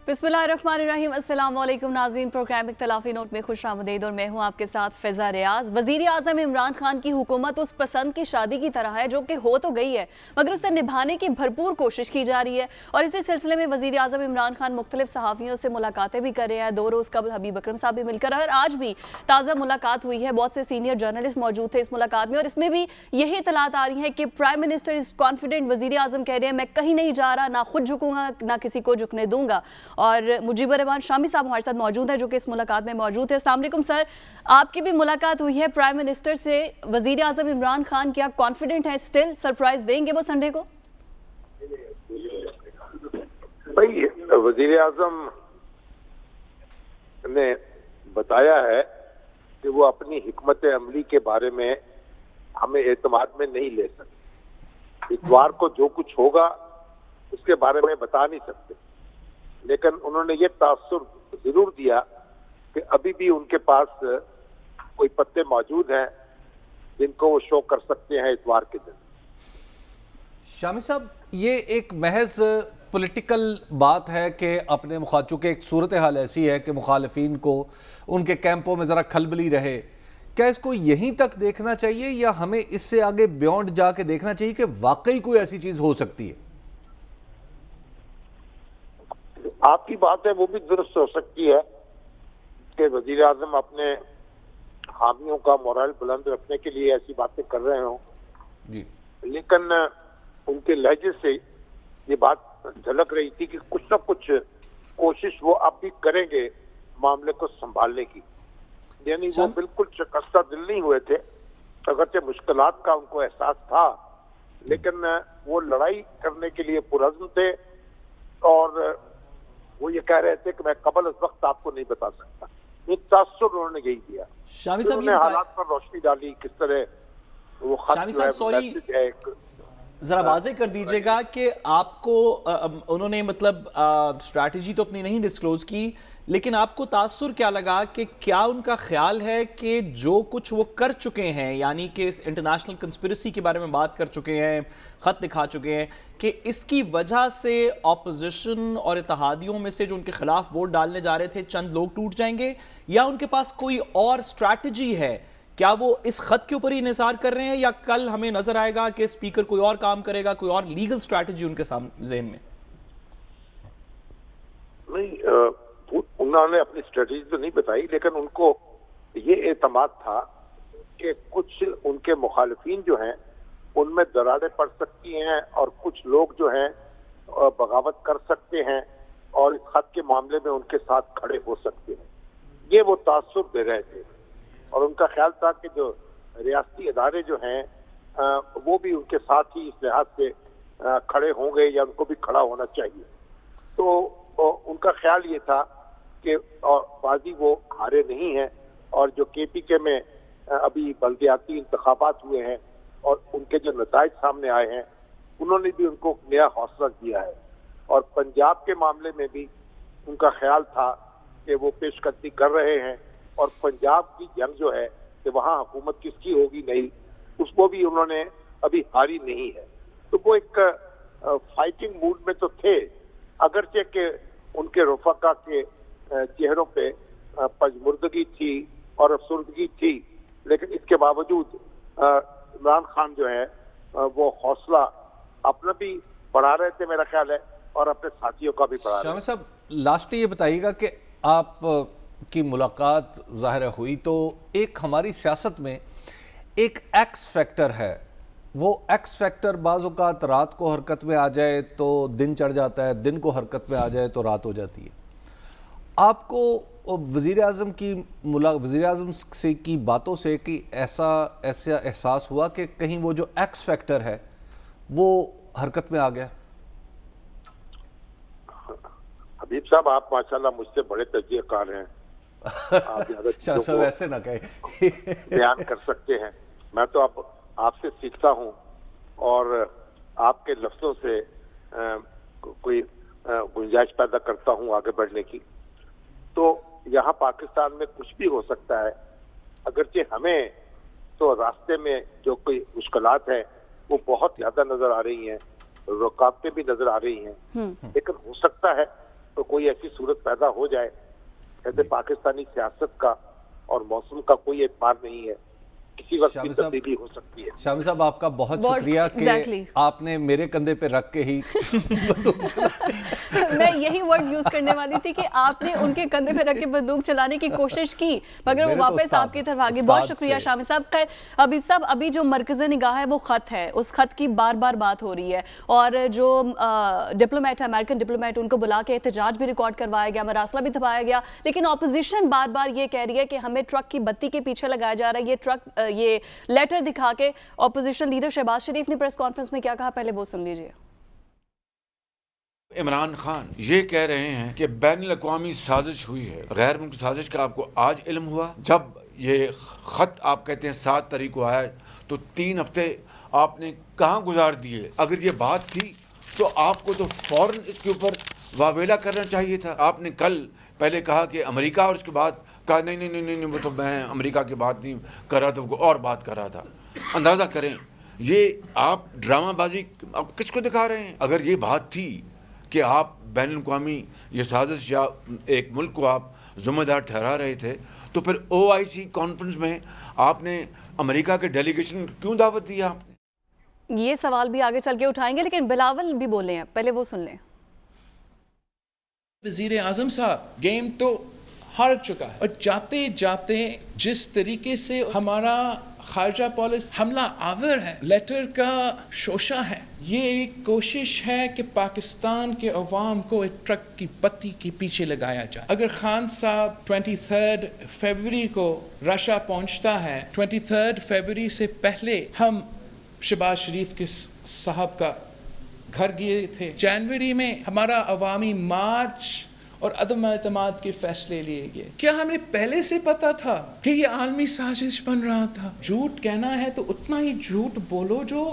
बिस्मिल्लाहिर्रहमानिर्रहीम। अस्सलाम वालेकुम नाज़रीन, प्रोग्राम इख्तिलाफी नोट में खुश आमदीद और मैं हूँ आपके साथ फ़िज़ा रियाज। वज़ीर आज़म इमरान खान की हुकूमत उस पसंद की शादी की तरह है जो कि हो तो गई है मगर उसे निभाने की भरपूर कोशिश की जा रही है। और इसी सिलसिले में वज़ीर आज़म इमरान खान मुख्तलिफ सहाफ़ियों से मुलाकातें भी कर रहे हैं। 2 रोज़ कबल हबीब अकरम साहब भी मिलकर और आज भी ताज़ा मुलाकात हुई है। बहुत से सीनियर जर्नलिस्ट मौजूद थे इस मुलाकात में और इसमें भी यही इतलात आ रही हैं कि प्राइम मिनिस्टर इज़ कॉन्फिडेंट। वज़ीर आज़म कह रहे हैं मैं कहीं नहीं जा रहा, ना खुद झुकूंगा ना किसी को झुकने दूंगा। और मुजीबर रहमान शामी साहब हमारे साथ मौजूद है जो कि इस मुलाकात में मौजूद है। अस्सलाम वालेकुम सर, आपकी भी मुलाकात हुई है प्राइम मिनिस्टर से। वजीर आज़म इमरान खान क्या कॉन्फिडेंट है, स्टिल सरप्राइज देंगे वो संडे को? भाई वजीर आज़म ने बताया है कि वो अपनी हिकमत अमली के बारे में हमें एतमाद में नहीं ले सकते। इतवार को जो कुछ होगा उसके बारे में बता नहीं सकते, लेकिन उन्होंने ये तासुर जरूर दिया कि अभी भी उनके पास कोई पत्ते मौजूद हैं जिनको वो शो कर सकते हैं इतवार के दिन। शामी साहब, ये एक महज पॉलिटिकल बात है कि अपने चूँकि एक सूरत हाल ऐसी है कि मुखालिफिन को उनके कैंपों में ज़रा खलबली रहे, क्या इसको यहीं तक देखना चाहिए या हमें इससे आगे बियॉन्ड जाके देखना चाहिए कि वाकई कोई ऐसी चीज़ हो सकती है? आपकी बात है वो भी दुरुस्त हो सकती है कि वजीर आज़म अपने हामियों का मोरल बुलंद रखने के लिए ऐसी बातें कर रहे हो जी, लेकिन उनके लहजे से ये बात झलक रही थी कि कुछ न कुछ कोशिश वो अब भी करेंगे मामले को संभालने की। यानी वो बिल्कुल शिकस्ता दिल नहीं हुए थे, अगरचे मुश्किलात का उनको एहसास था, लेकिन वो लड़ाई करने के लिए पुरअज़्म थे और वो ये कह रहे थे कि मैं कबल इस वक्त आपको नहीं बता सकता। एक तासुर उन्होंने यही दिया। शामी साहब, उन्होंने हालात पर रोशनी डाली, किस तरह वो खत शामी साहब सॉरी जरा वाज़े कर दीजिएगा कि आपको उन्होंने मतलब स्ट्रैटेजी तो अपनी नहीं डिस्क्लोज की, लेकिन आपको तासुर क्या लगा कि क्या उनका ख्याल है कि जो कुछ वो कर चुके हैं, यानी कि इस इंटरनेशनल कंस्पिरेसी के बारे में बात कर चुके हैं, ख़त दिखा चुके हैं, कि इसकी वजह से ऑपोजिशन और इत्तेहादियों में से जो उनके खिलाफ वोट डालने जा रहे थे चंद लोग टूट जाएंगे, या उनके पास कोई और स्ट्रैटेजी है? क्या वो इस खत के ऊपर ही इंतजार कर रहे हैं या कल हमें नजर आएगा कि स्पीकर कोई और काम करेगा, कोई और लीगल स्ट्रैटेजी उनके सामने ज़हन में? नहीं, उन्होंने अपनी स्ट्रैटेजी तो नहीं बताई, लेकिन उनको ये एतमाद था कि कुछ उनके मुखालिफिन जो हैं उनमें दरारें पड़ सकती हैं और कुछ लोग जो हैं बगावत कर सकते हैं और इस खत के मामले में उनके साथ खड़े हो सकते हैं। ये वो तासुर दे रहे थे और उनका ख्याल था कि जो रियासती इदारे जो हैं वो भी उनके साथ ही इस लिहाज से खड़े होंगे या उनको भी खड़ा होना चाहिए। तो उनका ख्याल ये था कि बाजी वो हारे नहीं हैं और जो KPK में अभी बल्दियाती इंतखाबात हुए हैं और उनके जो नताइज सामने आए हैं उन्होंने भी उनको नया हौसला दिया है। और पंजाब के मामले में भी उनका ख्याल था कि वो पेशकदमी कर रहे हैं और पंजाब की जंग जो है कि वहाँ हुकूमत किसकी होगी नहीं, उसको भी उन्होंने अभी हारी नहीं है। तो वो एक फाइटिंग मूड में तो थे, अगरचे के उनके रफाका के चेहरों पे पजमुर्दगी थी और अफसुर्दगी थी, लेकिन इसके बावजूद इमरान खान जो है वो हौसला अपना भी बढ़ा रहे थे मेरा ख्याल है और अपने साथियों का भी बढ़ा रहे थे। शामी साहब, लास्टली ये बताइएगा कि आप की मुलाकात ज़ाहिर हुई तो एक हमारी सियासत में एक एक्स फैक्टर है, वो एक्स फैक्टर बाज़ औक़ात रात को हरकत में आ जाए तो दिन चढ़ जाता है, दिन को हरकत में आ जाए तो रात हो जाती है। आपको वज़ीर आज़म से की बातों से कि ऐसा एहसास हुआ कि कहीं वो जो एक्स फैक्टर है वो हरकत में आ गया? हबीब साहब, आप माशाल्लाह मुझसे बड़े तजज़ियाकार हैं, आप सब ऐसे ना कहे बयान कर सकते हैं। मैं तो आपसे सीखता हूँ और आपके लफ्जों से कोई गुंजाइश पैदा करता हूँ आगे बढ़ने की। तो यहाँ पाकिस्तान में कुछ भी हो सकता है, अगरचे हमें तो रास्ते में जो कोई मुश्किलात है वो बहुत ज्यादा नजर आ रही हैं, रुकावटें भी नजर आ रही हैं, लेकिन हो सकता है تو کوئی ایسی صورت پیدا ہو جائے جیسے پاکستانی سیاست کا اور موسم کا کوئی اعتبار نہیں ہے, کسی وقت بھی تبدیلی ہو سکتی ہے. شامی صاحب آپ کا بہت شکریہ کہ آپ نے میرے کندھے پہ رکھ کے ہی میں یہی ورڈ یوز کرنے والی تھی کہ آپ نے ان کے کندھے پہ رکھ کے بندوق چلانے کی کوشش کی مگر وہ واپس آپ کی طرف آگے. بہت شکریہ شامی صاحب. حبیب صاحب, ابھی جو مرکز نگاہ ہے وہ خط ہے, اس خط کی بار بار بات ہو رہی ہے اور جو ڈپلومیٹ ہے, امریکن ڈپلومیٹ, ان کو بلا کے احتجاج بھی ریکارڈ کروایا گیا, مراسلہ بھی دبایا گیا, لیکن اپوزیشن بار بار یہ کہہ رہی ہے کہ ہمیں ٹرک کی بتی کے پیچھے لگایا جا رہا ہے. یہ ٹرک یہ لیٹر دکھا کے اپوزیشن لیڈر شہباز شریف نے پریس کانفرنس میں کیا کہا, پہلے وہ سن لیجئے. عمران خان یہ کہہ رہے ہیں کہ بین الاقوامی سازش ہوئی ہے. غیر ملکی سازش کا آپ کو آج علم ہوا؟ جب یہ خط آپ کہتے ہیں 7 تاریخ کو آیا تو 3 ہفتے آپ نے کہاں گزار دیے؟ اگر یہ بات تھی تو آپ کو تو فوراً اس کے اوپر واویلا کرنا چاہیے تھا. آپ نے کل پہلے کہا کہ امریکہ, اور اس کے بعد کہا نہیں وہ تو میں امریکہ کی بات نہیں کر رہا تھا, وہ اور بات کر رہا تھا. اندازہ کریں یہ آپ ڈرامہ بازی آپ کس کو دکھا رہے ہیں؟ اگر یہ بات تھی کہ آپ بین الاقوامی یہ سازش یا ایک ملک کو آپ ذمہ دار ٹھہرا رہے تھے تو پھر OIC کانفرنس میں آپ نے امریکہ کے ڈیلیگیشن کیوں دعوت دی آپ نے؟ یہ سوال بھی آگے چل کے اٹھائیں گے, لیکن بلاول بھی بولے ہیں, پہلے وہ سن لیں. وزیر اعظم صاحب گیم تو ہار چکا ہے, اور جاتے جاتے جس طریقے سے ہمارا خارجہ پالیسی حملہ آور ہے, لیٹر کا شوشہ ہے, یہ ایک کوشش ہے کہ پاکستان کے عوام کو ایک ٹرک کی بتی کے پیچھے لگایا جائے. اگر خان صاحب 23 فروری کو رشا پہنچتا ہے, 23 فروری سے پہلے ہم شہباز شریف کے صاحب کا گھر گئے تھے. جنوری میں ہمارا عوامی مارچ اور عدم اعتماد کے فیصلے لیے گئے. کیا ہمیں پہلے سے پتا تھا کہ یہ عالمی سازش بن رہا تھا؟ جھوٹ کہنا ہے تو اتنا ہی جھوٹ بولو جو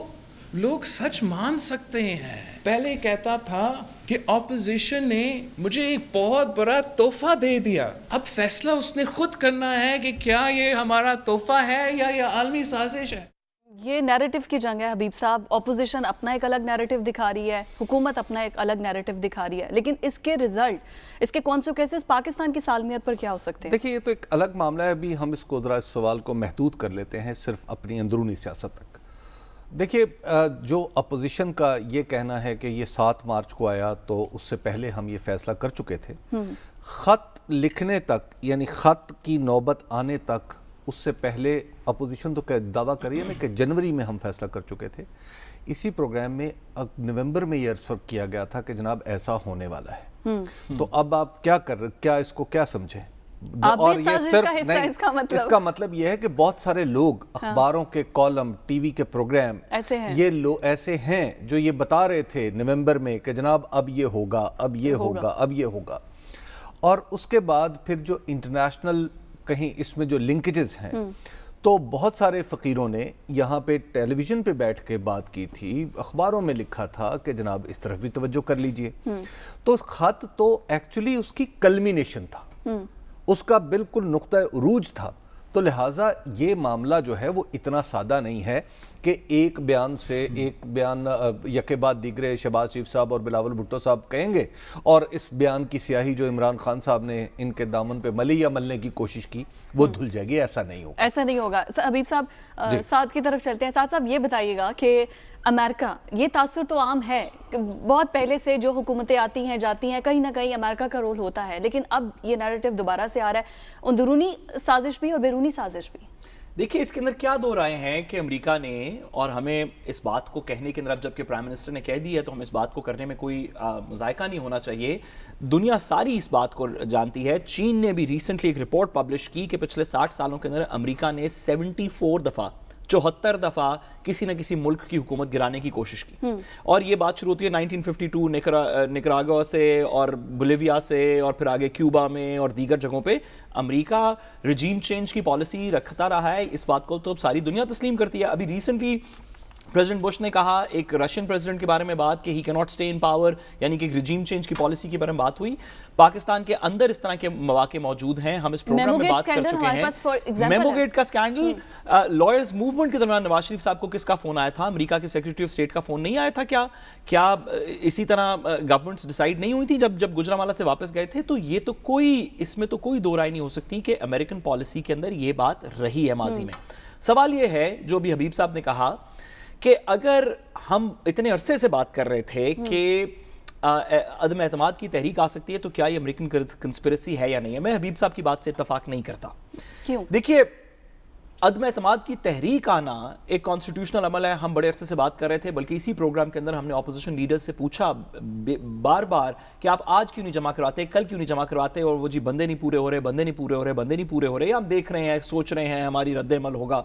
لوگ سچ مان سکتے ہیں. پہلے کہتا تھا کہ اپوزیشن نے مجھے ایک بہت بڑا تحفہ دے دیا, اب فیصلہ اس نے خود کرنا ہے کہ کیا یہ ہمارا تحفہ ہے یا یہ عالمی سازش ہے. یہ نیریٹو کی جنگ ہے حبیب صاحب. اپوزیشن اپنا ایک الگ نیریٹو دکھا رہی ہے, حکومت اپنا ایک الگ نیریٹو دکھا رہی ہے, لیکن اس کے ریزلٹ, اس کے کانسیکوینسز پاکستان کی سالمیت پر کیا ہو سکتے ہیں؟ دیکھیں یہ تو ایک الگ معاملہ ہے. ابھی ہم اس کو ذرا اس سوال کو محدود کر لیتے ہیں صرف اپنی اندرونی سیاست تک. دیکھیے جو اپوزیشن کا یہ کہنا ہے کہ یہ 7 مارچ کو آیا تو اس سے پہلے ہم یہ فیصلہ کر چکے تھے, خط لکھنے تک یعنی خط کی نوبت آنے تک اس سے پہلے اپوزیشن تو دعویٰ کریے نا کہ جنوری میں ہم فیصلہ کر چکے تھے. اسی پروگرام میں نومبر میں یہ عرض کیا گیا تھا کہ جناب ایسا ہونے والا ہے. تو اب آپ کیا اس کو کیا سمجھیں؟ اور یہ صرف نہیں, اس کا مطلب یہ ہے کہ بہت سارے لوگ اخباروں کے کالم, ٹی وی کے پروگرام, یہ لوگ ایسے ہیں جو یہ بتا رہے تھے نومبر میں کہ جناب اب یہ ہوگا, اب یہ ہوگا, اب یہ ہوگا. اور اس کے بعد پھر جو انٹرنیشنل کہیں اس میں جو لنکیجز ہیں, تو بہت سارے فقیروں نے یہاں پہ ٹیلی ویژن پہ بیٹھ کے بات کی تھی, اخباروں میں لکھا تھا کہ جناب اس طرف بھی توجہ کر لیجئے. تو خط تو ایکچولی اس کی کلمینیشن تھا, اس کا بالکل نقطہ عروج تھا. تو لہٰذا یہ معاملہ جو ہے وہ اتنا سادہ نہیں ہے کہ ایک بیان سے ایک بیان یکے بعد دیگرے شہباز شریف صاحب اور بلاول بھٹو صاحب کہیں گے اور اس بیان کی سیاہی جو عمران خان صاحب نے ان کے دامن پہ ملی یا ملنے کی کوشش کی وہ دھل جائے گی. ایسا نہیں ہوگا, ایسا نہیں ہوگا. حبیب صاحب سعد کی طرف چلتے ہیں. سعد صاحب یہ بتائیے گا کہ امریکہ, یہ تاثر تو عام ہے کہ بہت پہلے سے جو حکومتیں آتی ہیں جاتی ہیں کہیں نہ کہیں امریکہ کا رول ہوتا ہے, لیکن اب یہ نیریٹو دوبارہ سے آ رہا ہے, اندرونی سازش بھی اور بیرونی سازش بھی. دیکھیے اس کے اندر کیا دو رائے ہیں کہ امریکہ نے, اور ہمیں اس بات کو کہنے کے اندر اب جب کہ پرائم منسٹر نے کہہ دی ہے تو ہم اس بات کو کرنے میں کوئی مذائقہ نہیں ہونا چاہیے. دنیا ساری اس بات کو جانتی ہے. چین نے بھی ریسنٹلی ایک رپورٹ پبلش کی کہ پچھلے 60 سالوں کے اندر امریکہ نے 74 دفعہ کسی نہ کسی ملک کی حکومت گرانے کی کوشش کی. اور یہ بات شروع ہوتی ہے 1952 نکراگوا سے اور بولیویا سے اور پھر آگے کیوبا میں اور دیگر جگہوں پہ. امریکہ رجیم چینج کی پالیسی رکھتا رہا ہے, اس بات کو تو ساری دنیا تسلیم کرتی ہے. ابھی ریسنٹلی प्रेसिडेंट बुश ने कहा, एक रशियन प्रेसिडेंट के बारे में बात कि he can not stay in power, यानी कि एक रिजीम चेंज की पॉलिसी के बारे में बात हुई। पाकिस्तान के अंदर इस तरह के मौके मौजूद हैं, हम इस प्रोग्राम में बात कर चुके हैं। मेमोगेट का स्कैंडल, लॉयर्स मूवमेंट के दौरान नवाज शरीफ साहब को किसका फोन आया था? अमेरिका के सेक्रेटरी ऑफ स्टेट का फोन नहीं आया था क्या? क्या इसी तरह गवर्नमेंट्स डिसाइड नहीं हुई थी जब गुजरांवाला से वापस गए थे? तो ये तो कोई, इसमें तो कोई दो राय नहीं हो सकती कि अमेरिकन पॉलिसी के अंदर ये बात रही है माजी में। सवाल ये है जो भी हबीब साहब ने कहा कि अगर हम इतने अरसे से बात कर रहे थे कि अदम एतमाद की तहरीक आ सकती है, तो क्या ये अमेरिकन कंस्पिरेसी है या नहीं है? मैं हबीब साहब की बात से इत्तफाक नहीं करता। क्यों? देखिए, अदम एतमाद की तहरीक आना एक कॉन्स्टिट्यूशनल अमल है, हम बड़े अरसे से बात कर रहे थे, बल्कि इसी प्रोग्राम के अंदर हमने ऑपोजिशन लीडर्स से पूछा बार बार कि आप आज क्यों नहीं जमा करवाते, कल क्यों नहीं जमा करवाते, और वो जी बंदे नहीं पूरे हो रहे, बंदे नहीं पूरे हो रहे, बंदे नहीं पूरे हो रहे, हम देख रहे हैं, सोच रहे हैं हमारी रद्द-ए-अमल होगा।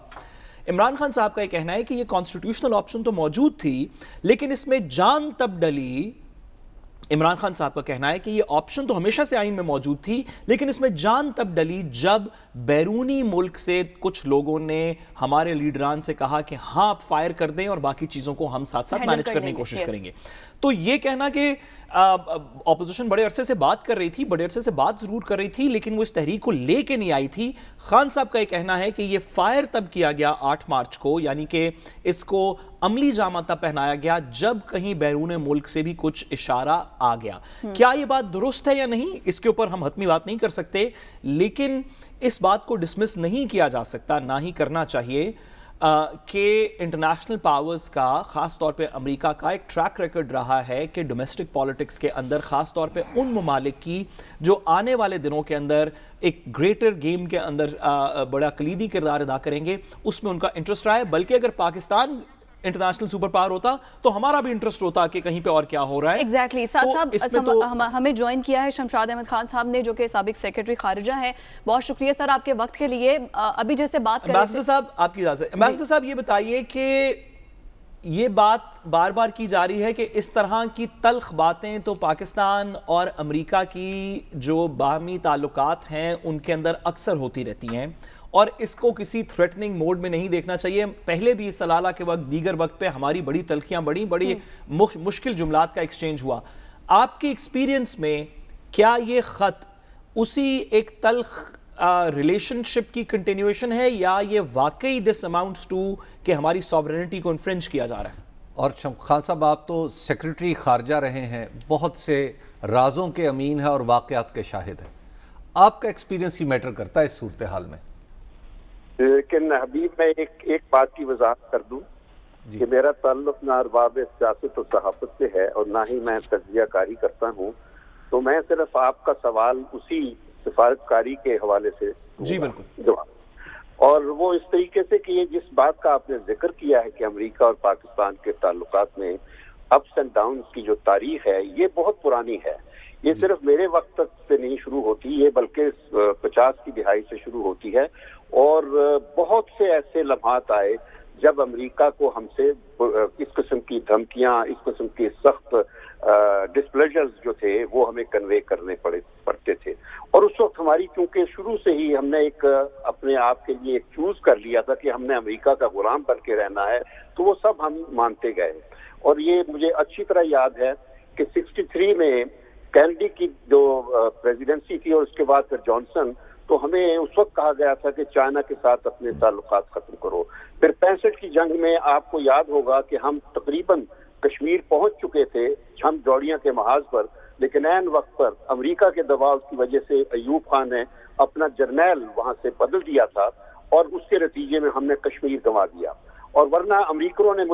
इमरान खान साहब का ये कहना है कि ये कॉन्स्टिट्यूशनल ऑप्शन तो मौजूद थी, लेकिन इसमें जान तब डली। इमरान खान साहब का कहना है कि ये ऑप्शन तो हमेशा से आइन में मौजूद थी, लेकिन इसमें जान तब डली जब बैरूनी मुल्क से कुछ लोगों ने हमारे लीडरान से कहा कि हाँ आप फायर कर दें और बाकी चीज़ों को हम साथ साथ मैनेज करने की कोशिश करेंगे। तो ये कहना कि ऑपोजिशन बड़े अरसे से बात कर रही थी, बड़े अरसे से बात जरूर कर रही थी, लेकिन वो इस तहरीक को लेके नहीं आई थी। खान साहब का ये कहना है कि ये फायर तब किया गया 8 मार्च को, यानी कि इसको अमली जामा तब पहनाया गया जब कहीं बैरून मुल्क से भी कुछ इशारा आ गया। क्या ये बात दुरुस्त है या नहीं, इसके ऊपर हम हतमी बात नहीं कर सकते, लेकिन इस बात को डिसमिस नहीं किया जा सकता, ना ही करना चाहिए कि इंटरनेशनल पावर्स का, ख़ास तौर पे अमेरिका का एक ट्रैक रिकॉर्ड रहा है कि डोमेस्टिक पॉलिटिक्स के अंदर, ख़ास तौर पे उन ममालिक की जो आने वाले दिनों के अंदर एक ग्रेटर गेम के अंदर बड़ा कलीदी किरदार अदा करेंगे, उसमें उनका इंटरेस्ट रहा है। बल्कि अगर पाकिस्तान इंटरनेशनल सुपर पावर होता तो हमारा भी इंटरेस्ट होता कि कहीं पे और क्या हो रहा है। एग्जैक्टली हमें ज्वाइन किया है शमशाद अहमद खान साहब ने, जो कि साबिक सेक्रेटरी खारिजा हैं। बहुत शुक्रिया सर आपके वक्त के लिए। अभी जैसे बात कर एम्बेसडर साहब, आपकी इजाजत। एम्बेसडर साहब, ये बताइए कि ये बात बार बार की जा रही है कि इस तरह की तल्ख बातें तो पाकिस्तान और अमेरिका की जो बाहमी ताल्लुकात हैं उनके अंदर अक्सर होती रहती हैं, और इसको किसी थ्रेटनिंग मोड में नहीं देखना चाहिए। पहले भी सलाला के वक्त, दीगर वक्त पे हमारी बड़ी तलखियां, बड़ी मुश्किल जुमलात का एक्सचेंज हुआ। आपके एक्सपीरियंस में क्या ये खत उसी एक तल्ख रिलेशनशिप की कंटिन्यूएशन है, या ये वाकई दिस अमाउंट्स टू कि हमारी सॉवरेनिटी को इन्फ्रिंज किया जा रहा है? और खान साहब, आप तो सेक्रेटरी खारजा रहे हैं, बहुत से राजों के अमीन है और वाक़यात के शाहिद हैं, आपका एक्सपीरियंस ही मैटर करता है इस सूरत हाल में। लेकिन हबीब, मैं एक बात की वजाहत कर दूं कि मेरा ताल्लुक ना अरबाब सियासत और सहाफत से है और ना ही मैं तज्जियाकारी करता हूं, तो मैं सिर्फ आपका सवाल उसी सिफारतकारी के हवाले से जी बिल्कुल जवाब, और वो इस तरीके से कि ये जिस बात का आपने जिक्र किया है कि अमेरिका और पाकिस्तान के ताल्लुकात में अप्स एंड डाउन्स की जो तारीख है, ये बहुत पुरानी है। ये सिर्फ मेरे वक्त तक से नहीं शुरू होती, ये बल्कि 50 की दिहाई से शुरू होती है, और बहुत से ऐसे लम्हात आए जब अमेरिका को हमसे इस किस्म की धमकियां, इस किस्म के सख्त डिस्प्लेजर्स जो थे वो हमें कन्वे करने पड़ते थे। और उस वक्त हमारी, क्योंकि शुरू से ही हमने एक अपने आप के लिए एक चूज कर लिया था कि हमने अमेरिका का गुलाम बन के रहना है, तो वो सब हम मानते गए। और ये मुझे अच्छी तरह याद है कि 63 में कैनेडी की जो प्रेसिडेंसी थी और उसके बाद फिर जॉनसन, तो हमें उस वक्त कहा गया था कि चाइना के साथ अपने ताल्लुकात खत्म करो। फिर 65 की जंग में आपको याद होगा कि हम तकरीबन कश्मीर पहुंच चुके थे हम जौड़ियां के महाज पर, लेकिन ऐन वक्त पर अमेरिका के दबाव की वजह से अयूब खान ने अपना जर्नैल वहां से बदल दिया था, और उसके नतीजे में हमने कश्मीर गंवा दिया। और वरना अमेरिकनों ने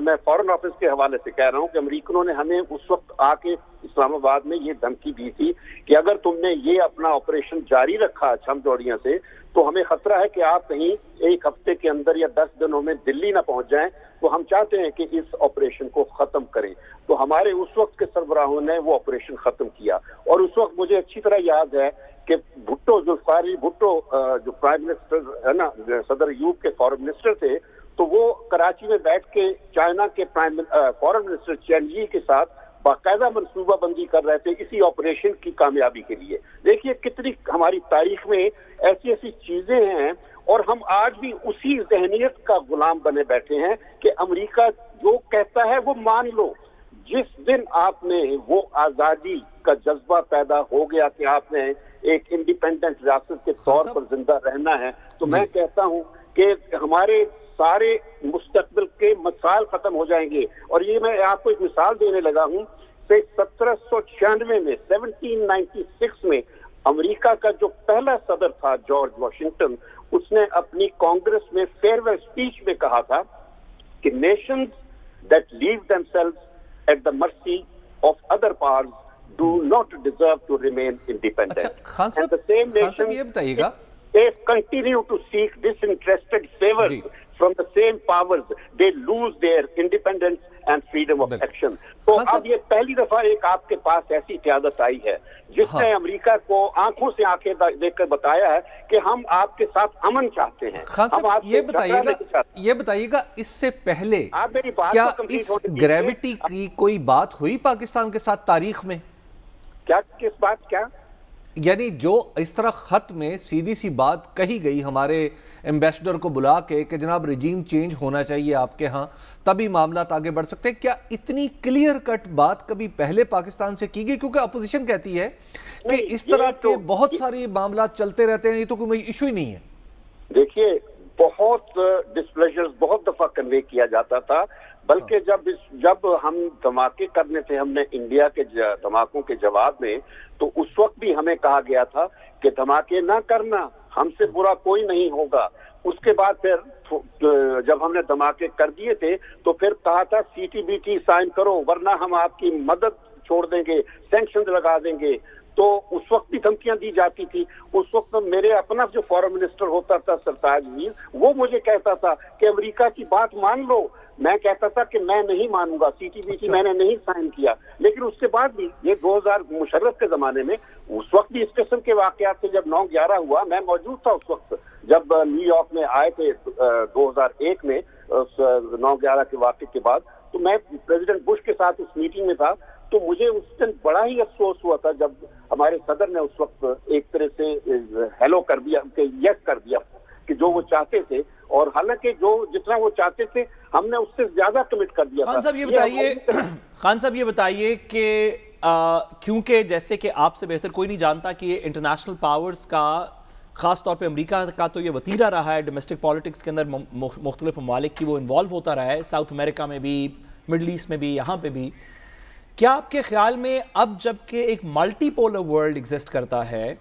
मैं फॉरेन ऑफिस के हवाले से कह रहा हूं कि अमेरिकनों ने हमें उस वक्त आके इस्लामाबाद में ये धमकी दी थी कि अगर तुमने ये अपना ऑपरेशन जारी रखा छमजोड़ियां से, तो हमें खतरा है कि आप कहीं एक हफ्ते के अंदर या 10 दिनों में दिल्ली ना पहुंच जाएं, तो हम चाहते हैं कि इस ऑपरेशन को खत्म करें। तो हमारे उस वक्त के सरबराहों ने वो ऑपरेशन खत्म किया। और उस वक्त मुझे अच्छी तरह याद है कि भुट्टो, जुल्फिकार भुट्टो जो प्राइम मिनिस्टर है ना, सदर अयूब के फॉरेन मिनिस्टर थे, तो वो कराची में बैठ के चाइना के फॉरेन मिनिस्टर चैन यी के साथ बाकायदा मनसूबा बंदी कर रहे थे इसी ऑपरेशन की कामयाबी के लिए। देखिए कितनी हमारी तारीख में ऐसी ऐसी चीजें हैं और हम आज भी उसी जहनियत का गुलाम बने बैठे हैं कि अमेरिका जो कहता है वो मान लो। जिस दिन आपने वो आजादी का जज्बा पैदा हो गया कि आपने एक इंडिपेंडेंट रियासत के तौर पर जिंदा रहना है, तो मैं कहता हूं कि हमारे सारे मुस्तकबिल के मसाइल खत्म हो जाएंगे। और ये मैं आपको एक मिसाल देने लगा हूं, 1796 में 1796 में अमेरिका का जो पहला सदर था जॉर्ज वाशिंगटन, उसने अपनी कांग्रेस में फेयरवेल स्पीच में कहा था कि nations that leave themselves at the mercy of other powers do not deserve to remain independent. अच्छा खान साहब ये बताइएगा, they continue to seek disinterested favors from the same powers, they lose their independence and freedom of action. तो अब ये पहली दफा एक आपके पास ऐसी क़यादत आई है जिसने अमेरिका को आंखों से आंखें देखकर बताया है कि हम आपके साथ अमन चाहते हैं। खान साहब ये बताइएगा इससे पहले आप मेरी बात क्या को कंप्लीट इस होने दीजिए। ग्रेविटी की कोई बात हुई पाकिस्तान के साथ तारीख में? क्या किस बात क्या? यानी जो इस तरह खत में सीधी सी बात कही गई हमारे एम्बेसडर को बुला के कि जनाब रिजीम चेंज होना चाहिए आपके यहाँ, तभी मामला आगे बढ़ सकते हैं, क्या इतनी क्लियर कट बात कभी पहले पाकिस्तान से की गई? क्योंकि अपोजिशन कहती है कि इस तरह के बहुत सारे मामला चलते रहते हैं, ये तो कोई इशू ही नहीं है। देखिए बहुत डिस्प्लेजर्स बहुत दफा कन्वे किया जाता था, बल्कि जब हम धमाके करने थे हमने इंडिया के धमाकों के जवाब में, तो उस वक्त भी हमें कहा गया था कि धमाके ना करना, हमसे बुरा कोई नहीं होगा। उसके बाद फिर जब हमने धमाके कर दिए थे तो फिर कहा था CTBT साइन करो वरना हम आपकी मदद छोड़ देंगे, सैंक्शन लगा देंगे। तो उस वक्त भी धमकियां दी जाती थी। उस वक्त मेरे अपना जो फॉरेन मिनिस्टर होता था सरताज मीर, वो मुझे कहता था कि अमेरिका की बात मान लो। मैं कहता था कि मैं नहीं मानूंगा, CTBT मैंने नहीं साइन किया। लेकिन उसके बाद भी ये 2000 मुशर्रफ के जमाने में उस वक्त भी इस किस्म के वाकयात थे। जब 9/11 हुआ मैं मौजूद था उस वक्त, जब न्यूयॉर्क में आए थे 2001 में 9/11 के वाकये के बाद, तो मैं प्रेसिडेंट बुश के साथ उस मीटिंग में था। तो मुझे उस दिन बड़ा ही अफसोस हुआ था जब हमारे सदर ने उस वक्त एक तरह से हेलो कर दिया, यस कर दिया कि जो वो चाहते थे, और हालांकि जो जितना वो चाहते थे हमने उससे ज्यादा कमिट कर दिया। खान साहब ये बताइए कि क्योंकि जैसे कि आपसे बेहतर कोई नहीं जानता कि ये इंटरनेशनल पावर्स का ख़ास तौर पे अमेरिका का तो ये वतीरा रहा है डोमेस्टिक पॉलिटिक्स के अंदर, मुख्तलिफ ममालिक की वो इन्वॉल्व होता रहा है, साउथ अमेरिका में भी, मिडल ईस्ट में भी, यहाँ पे भी। क्या आपके ख्याल में अब जबकि एक मल्टीपोलर वर्ल्ड एग्जिस्ट करता है,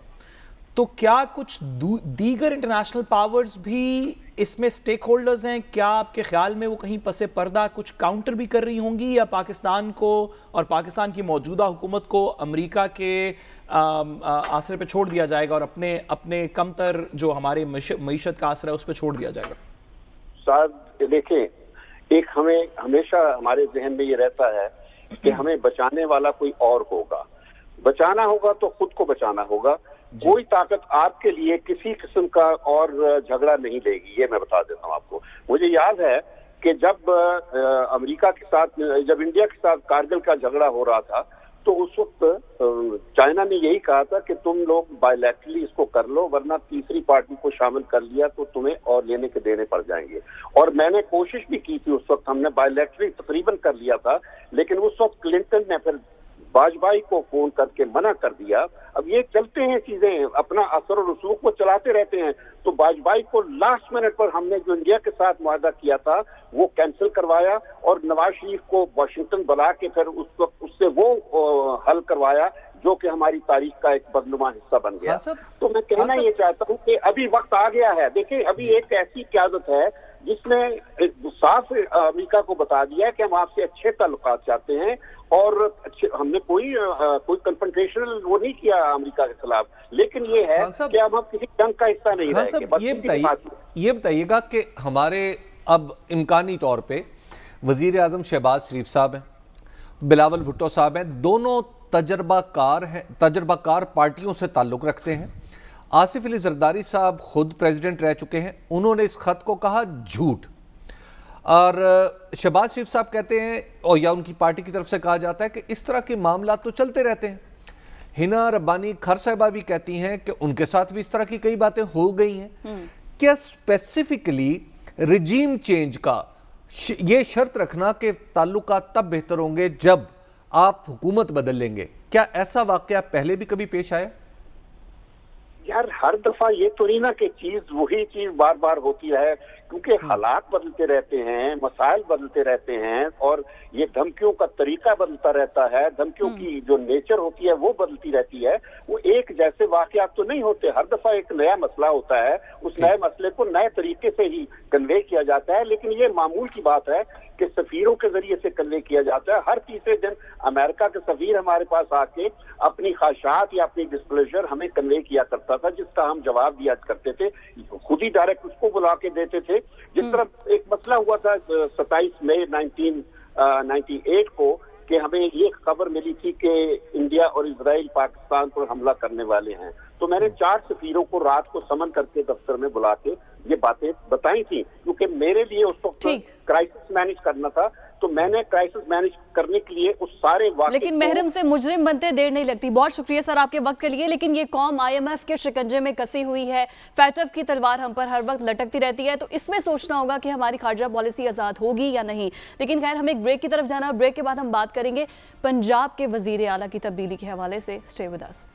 तो क्या कुछ दीगर इंटरनेशनल पावर्स भी इसमें स्टेक होल्डर्स हैं? क्या आपके ख्याल में वो कहीं पसे पर्दा कुछ काउंटर भी कर रही होंगी, या पाकिस्तान को और पाकिस्तान की मौजूदा हुकूमत को अमेरिका के आसरे पे छोड़ दिया जाएगा और अपने कमतर जो हमारे मईशत का आसरा है उस पर छोड़ दिया जाएगा? साहब देखें, एक हमें हमेशा हमारे जहन में ये रहता है कि हमें बचाने वाला कोई और होगा। बचाना होगा तो खुद को बचाना होगा। कोई ताकत आपके लिए किसी किस्म का और झगड़ा नहीं लेगी, ये मैं बता देता हूँ आपको। मुझे याद है कि जब अमेरिका के साथ, जब इंडिया के साथ कारगिल का झगड़ा हो रहा था, तो उस वक्त चाइना ने यही कहा था कि तुम लोग बायलैटरली इसको कर लो, वरना तीसरी पार्टी को शामिल कर लिया तो तुम्हें और लेने के देने पड़ जाएंगे। और मैंने कोशिश भी की थी उस वक्त, हमने बायलैटरली तकरीबन कर लिया था, लेकिन उस वक्त क्लिंटन ने फिर वाजपेयी को फोन करके मना कर दिया। अब ये चलते हैं चीजें, अपना असर और रसूख को चलाते रहते हैं। तो वाजपेयी को लास्ट मिनट पर हमने जो इंडिया के साथ मुआहदा किया था वो कैंसिल करवाया, और नवाज शरीफ को वाशिंगटन बुला के फिर उस वक्त उससे वो हल करवाया जो कि हमारी तारीख का एक बदनुमा हिस्सा बन गया। तो मैं कहना ये चाहता हूँ कि अभी वक्त आ गया है। देखिए अभी एक ऐसी क़यादत है जिसने साफ अमेरिका को बता दिया है कि हम आपसे अच्छे ताल्लुकात चाहते हैं, और हमने कोई कन्फ्रंटेशनल वो नहीं किया अमेरिका के खिलाफ, लेकिन ये है कि अब हम किसी जंग का हिस्सा नहीं रहेंगे। ये बताइएगा कि हमारे अब इम्कानी तौर पे वजीर आजम शहबाज शरीफ साहब हैं, बिलावल भुट्टो साहब हैं, दोनों तजर्बाकार पार्टियों से ताल्लुक़ रखते हैं। आसिफ अली जरदारी साहब खुद प्रेसिडेंट रह चुके हैं, उन्होंने इस खत को कहा झूठ। اور شہباز شریف صاحب کہتے ہیں اور یا ان کی پارٹی کی طرف سے کہا جاتا ہے کہ اس طرح کے معاملات تو چلتے رہتے ہیں. ہنا ربانی کھر صاحبہ بھی کہتی ہیں کہ ان کے ساتھ بھی اس طرح کی کئی باتیں ہو گئی ہیں. کیا اسپیسیفکلی رجیم چینج کا یہ شرط رکھنا کہ تعلقات تب بہتر ہوں گے جب آپ حکومت بدل لیں گے، کیا ایسا واقعہ پہلے بھی کبھی پیش آیا؟ یار ہر دفعہ یہ تو نہیں نا کہ وہی چیز بار بار ہوتی ہے، کیونکہ حالات بدلتے رہتے ہیں، مسائل بدلتے رہتے ہیں، اور یہ دھمکیوں کا طریقہ بدلتا رہتا ہے، دھمکیوں کی جو نیچر ہوتی ہے وہ بدلتی رہتی ہے. وہ ایک جیسے واقعات تو نہیں ہوتے، ہر دفعہ ایک نیا مسئلہ ہوتا ہے، اس نئے مسئلے کو نئے طریقے سے ہی کنوے کیا جاتا ہے. لیکن یہ معمول کی بات ہے کہ سفیروں کے ذریعے سے کنوے کیا جاتا ہے. ہر تیسرے دن امریکہ کے سفیر ہمارے پاس آ کے اپنی خواہشات یا اپنی ڈسپلیجر ہمیں کنوے کیا کرتا تھا، جس کا ہم جواب دیا کرتے تھے، خود ہی ڈائریکٹ اس کو بلا کے دیتے تھے. جس طرح ایک مسئلہ ہوا تھا 27 مئی 1998 کو کہ ہمیں یہ خبر ملی تھی کہ انڈیا اور اسرائیل پاکستان پر حملہ کرنے والے ہیں، تو میں نے 4 سفیروں کو رات کو سمن کر کے دفتر میں بلا کے یہ باتیں بتائی تھی، کیونکہ میرے لیے اس وقت کرائسس مینج کرنا تھا. تو میں نے کرائسس مینج کرنے کے لیے اس سارے واقعے لیکن محرم سے مجرم بنتے دیر نہیں لگتی. بہت شکریہ سر آپ کے وقت کے لیے. لیکن یہ قوم IMF کے شکنجے میں کسی ہوئی ہے، فیٹف کی تلوار ہم پر ہر وقت لٹکتی رہتی ہے، تو اس میں سوچنا ہوگا کہ ہماری خارجہ پالیسی آزاد ہوگی یا نہیں. لیکن خیر ہمیں ایک بریک کی طرف جانا ہے، بریک کے بعد ہم بات کریں گے پنجاب کے وزیر اعلیٰ کی تبدیلی کے حوالے سے. Stay with us.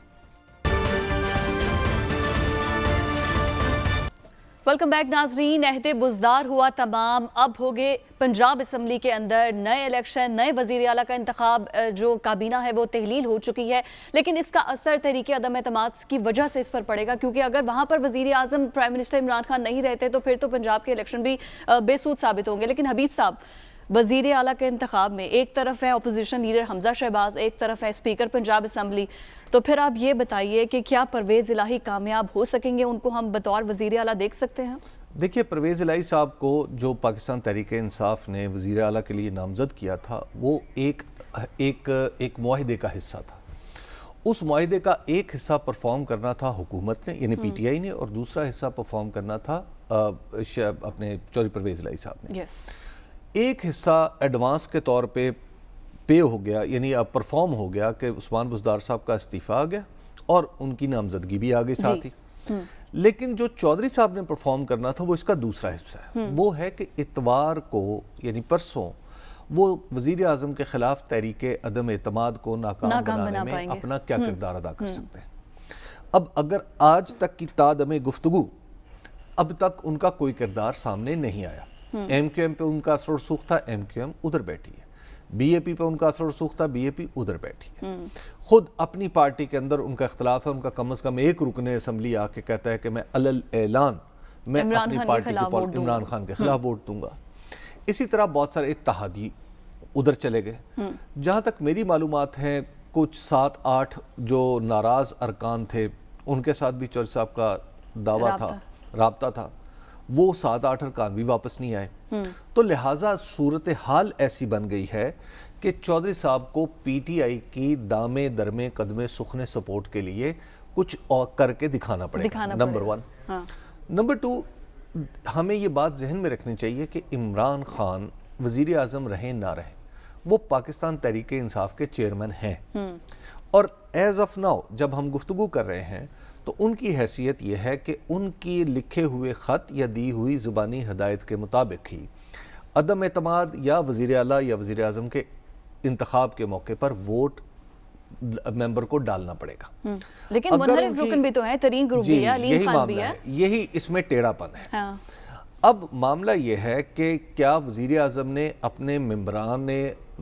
Welcome back ناظرین. عہد بزدار ہوا تمام، اب ہوگے پنجاب اسمبلی کے اندر نئے الیکشن، نئے وزیر اعلیٰ کا انتخاب. جو کابینہ ہے وہ تحلیل ہو چکی ہے، لیکن اس کا اثر تحریک عدم اعتماد کی وجہ سے اس پر پڑے گا، کیونکہ اگر وہاں پر وزیر اعظم پرائم منسٹر عمران خان نہیں رہتے تو پھر تو پنجاب کے الیکشن بھی بے سود ثابت ہوں گے. لیکن حبیب صاحب، وزیر اعلیٰ کے انتخاب میں ایک طرف ہے اپوزیشن لیڈر حمزہ شہباز، ایک طرف ہے اسپیکر پنجاب اسمبلی، تو پھر آپ یہ بتائیے کہ کیا پرویز الہی کامیاب ہو سکیں گے؟ ان کو ہم بطور وزیر اعلیٰ دیکھ سکتے ہیں؟ دیکھیے، پرویز الہی صاحب کو جو پاکستان تحریک انصاف نے وزیر اعلیٰ کے لیے نامزد کیا تھا، وہ ایک معاہدے کا حصہ تھا. اس معاہدے کا ایک حصہ پرفارم کرنا تھا حکومت نے، یعنی PTI نے، اور دوسرا حصہ پرفارم کرنا تھا اپنے چودھری پرویز الہی صاحب نے. ایک حصہ ایڈوانس کے طور پے ہو گیا، یعنی اب پرفارم ہو گیا کہ عثمان بزدار صاحب کا استعفیٰ آ گیا اور ان کی نامزدگی بھی آ گئی ساتھ ہی. لیکن جو چودھری صاحب نے پرفارم کرنا تھا وہ اس کا دوسرا حصہ ہے. وہ ہے کہ اتوار کو یعنی پرسوں وہ وزیر اعظم کے خلاف تحریک عدم اعتماد کو ناکام بنانے میں اپنا کیا کردار ادا کر سکتے ہیں. اب اگر آج تک کی تادم گفتگو اب تک ان کا کوئی کردار سامنے نہیں آیا. MQM پہ ان کا اثر و رسوخ تھا، MQM ادھر بیٹھی ہے. BAP پہ ان کا اثر و رسوخ تھا، BAP ادھر بیٹھی ہے. خود اپنی پارٹی کے اندر ان کا اختلاف ہے، ان کا کم از کم ایک رکن اسمبلی آ کے کہتا ہے کہ میں علل اعلان میں اپنی پارٹی کے عمران خان کے خلاف ووٹ دوں گا. اسی طرح بہت سارے اتحادی ادھر چلے گئے. جہاں تک میری معلومات ہیں کچھ 7-8 جو ناراض ارکان تھے ان کے ساتھ بھی چودھری صاحب کا دعویٰ تھا، رابطہ تھا، وہ 7-8 ارکان بھی واپس نہیں آئے. تو لہٰذا صورتحال ایسی بن گئی ہے کہ چودھری صاحب کو PTI کی دامے درمے قدمے سخنے سپورٹ کے لیے کچھ اور کر کے دکھانا پڑے گا. نمبر 1. نمبر 2، ہمیں یہ بات ذہن میں رکھنی چاہیے کہ عمران خان وزیر اعظم رہیں نہ رہیں، وہ پاکستان تحریک انصاف کے چیئرمین ہیں، اور ایز آف ناؤ جب ہم گفتگو کر رہے ہیں تو ان کی حیثیت یہ ہے کہ ان کی لکھے ہوئے خط یا دی ہوئی زبانی ہدایت کے مطابق ہی عدم اعتماد یا وزیر اعلیٰ یا وزیر اعظم کے انتخاب کے موقع پر ووٹ ممبر کو ڈالنا پڑے گا. لیکن منحرف رکن بھی تو ہے، ترین گروپ بھی ہے، علیم خان بھی ہے. یہی اس میں ٹیڑھا پن ہے. اب معاملہ یہ ہے کہ کیا وزیر اعظم نے اپنے ممبران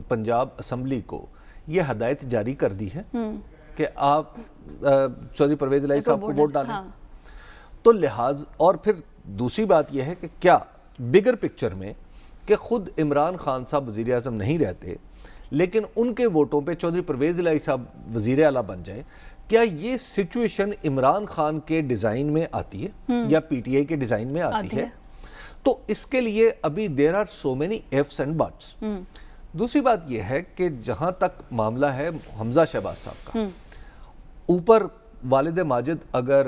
پنجاب اسمبلی کو یہ ہدایت جاری کر دی ہے کہ آپ چودھری پرویز الہی صاحب کو ووٹ ڈالیں؟ تو لحاظ، اور پھر دوسری بات یہ ہے کہ کیا بگر پکچر میں کہ خود عمران خان صاحب وزیر اعظم نہیں رہتے لیکن ان کے ووٹوں پہ چودھری پرویز الہی صاحب وزیر اعلیٰ بن جائے، کیا یہ سچویشن عمران خان کے ڈیزائن میں آتی ہے یا PTI کے ڈیزائن میں آتی ہے؟ تو اس کے لیے ابھی there are so many ifs and buts. دوسری بات یہ ہے کہ جہاں تک معاملہ ہے حمزہ شہباز صاحب کا، اوپر والد ماجد اگر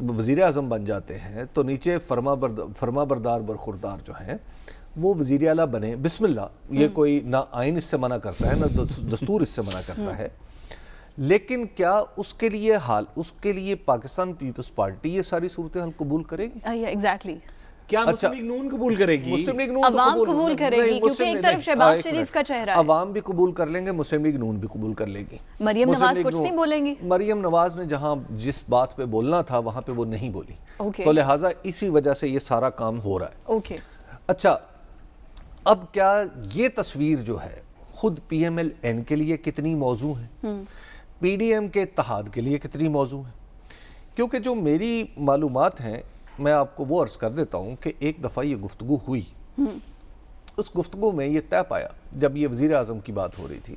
وزیر اعظم بن جاتے ہیں تو نیچے فرما بردار برخوردار جو ہیں وہ وزیر اعلیٰ بنے, بسم اللہ, یہ کوئی نہ آئین اس سے منع کرتا ہے نہ دستور اس سے منع کرتا ہے, لیکن کیا اس کے لیے پاکستان پیپلز پارٹی یہ ساری صورتحال قبول کرے گی؟ ایگزیکٹلی. کیا مسلم لیگ نون قبول کرے گی؟ مسلم لیگ نون عوام قبول کرے گی, کیونکہ ایک طرف شہباز شریف کا چہرہ ہے. عوام بھی قبول کر لیں گے, مسلم لیگ نون بھی قبول کر لے گی. مریم نواز کچھ نہیں بولیں گی؟ مریم نواز نے جہاں جس بات پہ بولنا تھا وہاں پہ وہ نہیں بولی, اوکے, تو لہٰذا اسی وجہ سے یہ سارا کام ہو رہا ہے. اوکے. اچھا, اب کیا یہ تصویر جو ہے خود پی ایم ایل این کے لیے کتنی موزوں ہے, پی ڈی ایم کے اتحاد کے لیے کتنی موزوں ہے؟ کیونکہ جو میری معلومات ہیں میں آپ کو وہ عرض کر دیتا ہوں کہ ایک دفعہ یہ گفتگو ہوئی, اس گفتگو میں یہ طے پایا جب یہ وزیر اعظم کی بات ہو رہی تھی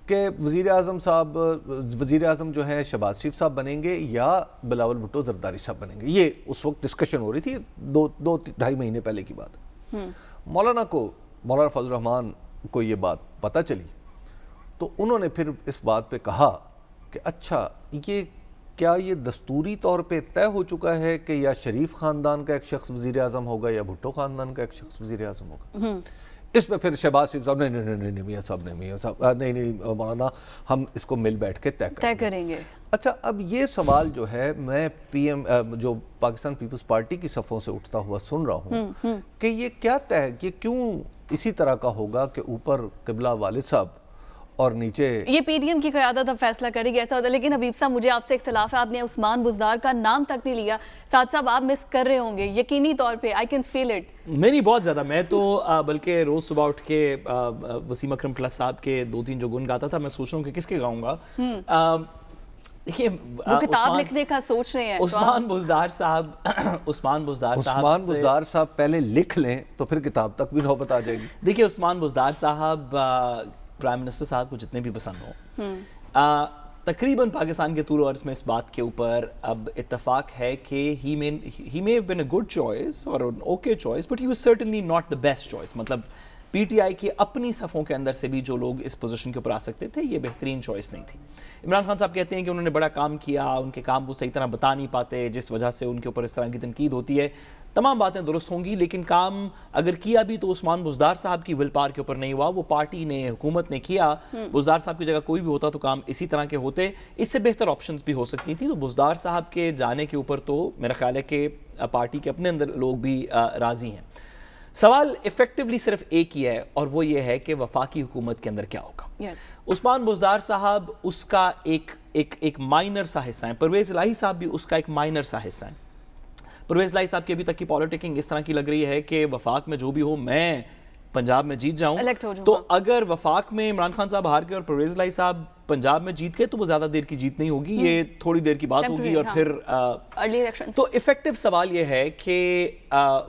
کہ وزیر اعظم جو ہے شہباز شریف صاحب بنیں گے یا بلاول بھٹو زرداری صاحب بنیں گے. یہ اس وقت ڈسکشن ہو رہی تھی, 2-2.5 مہینے پہلے کی بات. مولانا فضل الرحمان کو یہ بات پتہ چلی تو انہوں نے پھر اس بات پہ کہا کہ اچھا کیا یہ دستوری طور پہ طے ہو چکا ہے کہ یا شریف خاندان کا ایک شخص وزیر اعظم ہوگا یا بھٹو خاندان کا ایک شخص وزیر اعظم ہوگا؟ اس پہ پھر شہباز شریف صاحب نہیں میاں صاحب نہیں مولانا, ہم اس کو مل بیٹھ کے طے کریں گے. اچھا, اب یہ سوال جو ہے میں جو پاکستان پیپلز پارٹی کی صفوں سے اٹھتا ہوا سن رہا ہوں کہ یہ کیا طے ہے, کہ کیوں اسی طرح کا ہوگا کہ اوپر قبلہ والد صاحب اور نیچے یہ پی ڈی ایم کی قیادت اب فیصلہ کرے گی, ایسا ہوتا ہے. لیکن حبیب صاحب مجھے آپ سے اختلاف ہے, آپ نے عثمان بزدار کا نام تک نہیں لیا. ساتھ صاحب آپ مس کر رہے ہوں گے یقینی طور پہ, آئی کین فیل اٹ. نہیں بہت زیادہ, میں تو بلکہ روز صبح اٹھ کے وسیم اکرم پلس صاحب کے 2-3 جو گن گاتا تھا میں سوچ رہا ہوں کہ کس کے گاؤں گا. دیکھیے وہ کتاب لکھنے کا سوچ رہے ہیں. عثمان بزدار صاحب پہلے لکھ لیں تو پھر کتاب تک بھی نوبت آ جائے گی. دیکھیے عثمان بزدار صاحب پرائم منسٹر صاحب کو جتنے بھی پسند ہوں, تقریباً پاکستان کے طول و عرض میں اس بات کے اوپر اب اتفاق ہے کہ he may have been a good choice or an okay choice, but he was certainly not the best choice. مطلب پی ٹی آئی کی اپنی صفوں کے اندر سے بھی جو لوگ اس پوزیشن کے اوپر آ سکتے تھے یہ بہترین چوائس نہیں تھی. عمران خان صاحب کہتے ہیں کہ انہوں نے بڑا کام کیا, ان کے کام وہ صحیح طرح بتا نہیں پاتے جس وجہ سے ان کے اوپر اس طرح کی تنقید ہوتی ہے. تمام باتیں درست ہوں گی, لیکن کام اگر کیا بھی تو عثمان بزدار صاحب کی ول پاور کے اوپر نہیں ہوا, وہ پارٹی نے, حکومت نے کیا. بزدار صاحب کی جگہ کوئی بھی ہوتا تو کام اسی طرح کے ہوتے, اس سے بہتر آپشنز بھی ہو سکتی تھی. تو بزدار صاحب کے جانے کے اوپر تو میرا خیال ہے کہ پارٹی کے اپنے اندر لوگ بھی راضی ہیں. سوال ایفیکٹولی صرف ایک ہی ہے, اور وہ یہ ہے کہ وفاقی حکومت کے اندر کیا ہوگا. عثمان بزدار صاحب اس کا ایک مائنر سا حصہ ہیں, پرویز الہی صاحب بھی اس کا ایک مائنر سا حصہ ہیں. پرویز الہی صاحب کی ابھی تک کی پالیٹکنگ اس طرح کی لگ رہی ہے کہ وفاق میں جو بھی ہو میں پنجاب میں جیت جاؤں, تو اگر وفاق میں عمران خان صاحب ہار گئے اور پرویز الہی صاحب پنجاب میں جیت گئے تو وہ زیادہ دیر کی جیت نہیں ہوگی, یہ تھوڑی دیر کی بات ہوگی. اور پھر تو ایفیکٹو سوال یہ ہے کہ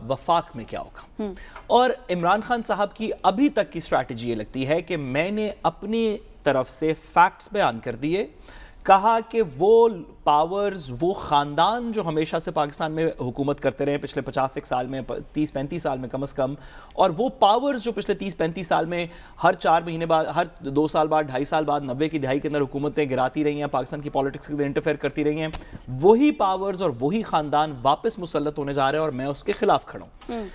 وفاق میں کیا ہوگا. اور عمران خان صاحب کی ابھی تک کی اسٹریٹجی یہ لگتی ہے کہ میں نے اپنی طرف سے فیکٹس بیان کر دیے, کہا کہ وہ پاورز, وہ خاندان جو ہمیشہ سے پاکستان میں حکومت کرتے رہے پچھلے 50 سال میں, 30-35 سال میں کم از کم, اور وہ پاورز جو پچھلے 30-35 سال میں ہر 4 مہینے بعد, ہر 2 سال بعد, 2.5 سال بعد 90 کی دہائی کے اندر حکومتیں گراتی رہی ہیں, پاکستان کی پالیٹکس کے اندر انٹرفیئر کرتی رہی ہیں, وہی پاورز اور وہی خاندان واپس مسلط ہونے جا رہے ہیں, اور میں اس کے خلاف کھڑا ہوں.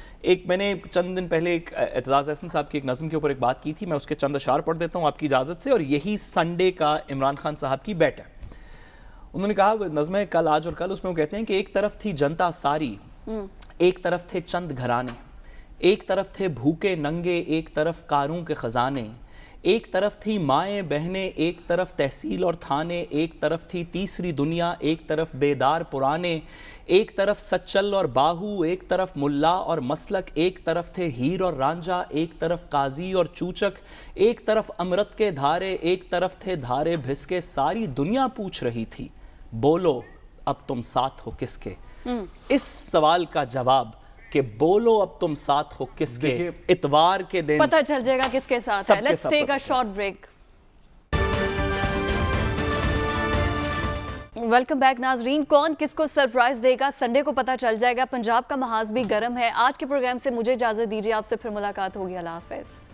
میں نے چند دن پہلے ایک اعتزاز احسن صاحب کی ایک نظم کے اوپر ایک بات کی تھی, میں اس کے چند اشعار پڑھ دیتا ہوں آپ کی اجازت سے, اور یہی سنڈے کا عمران خان صاحب کی بیٹ ہے. انہوں نے کہا, نظم ہے کل آج اور کل, اس میں وہ کہتے ہیں کہ ایک طرف تھی جنتا ساری, ایک طرف تھے چند گھرانے, ایک طرف تھے بھوکے ننگے, ایک طرف کاروں کے خزانے, ایک طرف تھی مائیں بہنیں, ایک طرف تحصیل اور تھانے, ایک طرف تھی تیسری دنیا, ایک طرف بیدار پرانے, ایک طرف سچل اور باہو, ایک طرف ملا اور مسلک, ایک طرف تھے ہیر اور رانجھا, ایک طرف قاضی اور چوچک, ایک طرف امرت کے دھارے, ایک طرف تھے دھارے بھسکے, ساری دنیا پوچھ رہی تھی بولو اب تم ساتھ ہو کس کے. اس سوال کا جواب کہ بولو اب تم ساتھ ہو کس کے, اتوار کے دن پتہ چل جائے گا کس کے ساتھ ہے. Let's take a short break. Welcome back ناظرین. کون کس کو سرپرائز دے گا سنڈے کو پتہ چل جائے گا. پنجاب کا محاذ بھی گرم ہے. آج کے پروگرام سے مجھے اجازت دیجیے, آپ سے پھر ملاقات ہوگی. اللہ حافظ.